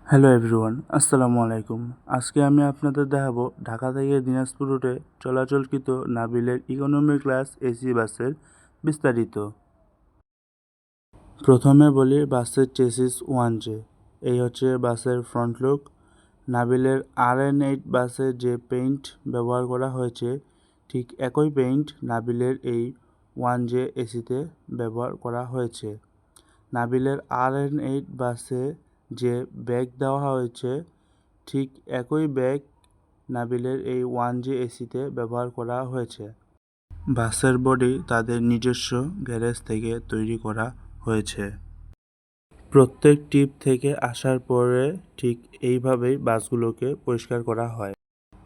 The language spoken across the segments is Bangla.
হ্যালো এভরিওয়ান, আসসালামু আলাইকুম। আজকে আমি আপনাদের দেখাবো ঢাকা থেকে দিনাজপুর রুটে চলাচলকৃত নাবিলের ইকোনমি ক্লাস এসি বাসের বিস্তারিত। প্রথমে বলি বাসের চেসিস 1J। এই হচ্ছে বাসের ফ্রন্ট লুক। নাবিলের RN8 বাসে যে পেইন্ট ব্যবহার করা হয়েছে ঠিক একই পেইন্ট নাবিলের এই 1J এসিতে ব্যবহার করা হয়েছে। নাবিলের RN8 বাসে যে ব্যাগ দেওয়া হয়েছে ঠিক একই ব্যাগ নাবিলের এই 1J এসিতে ব্যবহার করা হয়েছে। বাসের বডি তাদের নিজস্ব গ্যারেজ থেকে তৈরি করা হয়েছে। প্রত্যেক ট্রিপ থেকে আসার পরে ঠিক এইভাবেই বাসগুলোকে পরিষ্কার করা হয়।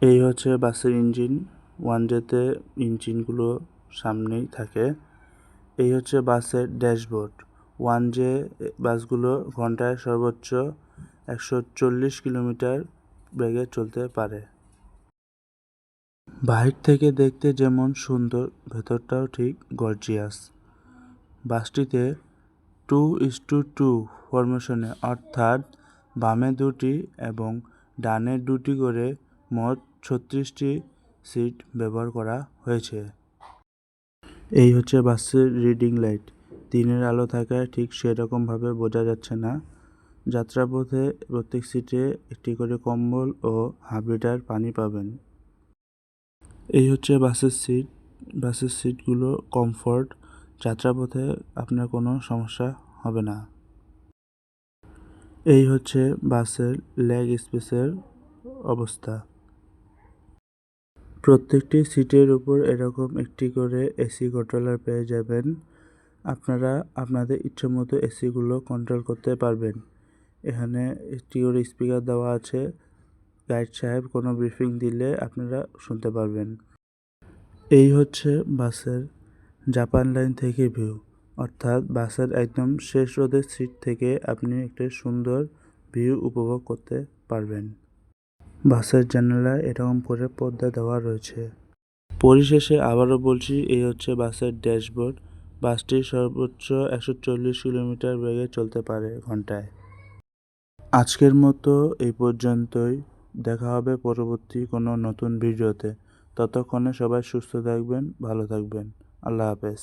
এই হচ্ছে বাসের ইঞ্জিন। 1Jতে ইঞ্জিনগুলো সামনেই থাকে। এই হচ্ছে বাসের ড্যাশবোর্ড। 1J বাসগুলো ঘন্টায় সর্বোচ্চ 140 কিলোমিটার বেগে চলতে পারে। বাহির থেকে দেখতে যেমন সুন্দর, ভেতরটাও ঠিক গর্জিয়াস। বাসটিতে 2:2 ফরমেশনে অর্থাৎ বামে 2টি এবং ডানে 2টি করে মোট 36টি সিট ব্যবহার করা হয়েছে। এই হচ্ছে বাসের রিডিং লাইট। দিনের আলো থাকায় ঠিক সেরকমভাবে বোঝা যাচ্ছে না। যাত্রাপথে প্রত্যেক সিটে একটি করে কম্বল ও হাফ লিটার পানি পাবেন। এই হচ্ছে বাসের সিট। বাসের সিটগুলো কমফোর্ট। যাত্রাপথে আপনার কোনো সমস্যা হবে না। এই হচ্ছে বাসের লেগ স্পেসের অবস্থা। প্রত্যেকটি সিটের উপর এরকম একটি করে এসি কন্ট্রোলার পেয়ে যাবেন। আপনারা আপনাদের ইচ্ছেমতো এসিগুলো কন্ট্রোল করতে পারবেন। এখানে একটি করে স্পিকার দেওয়া আছে। গাইড সাহেব কোনো ব্রিফিং দিলে আপনারা শুনতে পারবেন। এই হচ্ছে বাসের জাপান লাইন থেকে ভিউ, অর্থাৎ বাসের একদম শেষ রোদের সিট থেকে আপনি একটা সুন্দর ভিউ উপভোগ করতে পারবেন। বাসের জানালায় এরকম করে পর্দা দেওয়া রয়েছে। পরিশেষে আবারও বলছি, এই হচ্ছে বাসের ড্যাশবোর্ড। বাসটি সর্বোচ্চ 140 কিলোমিটার বেগে চলতে পারে ঘন্টায়। আজকের মতো এই পর্যন্তই। দেখা হবে পরবর্তী কোনো নতুন ভিডিওতে। ততক্ষণে সবাই সুস্থ থাকবেন, ভালো থাকবেন। আল্লাহ হাফেজ।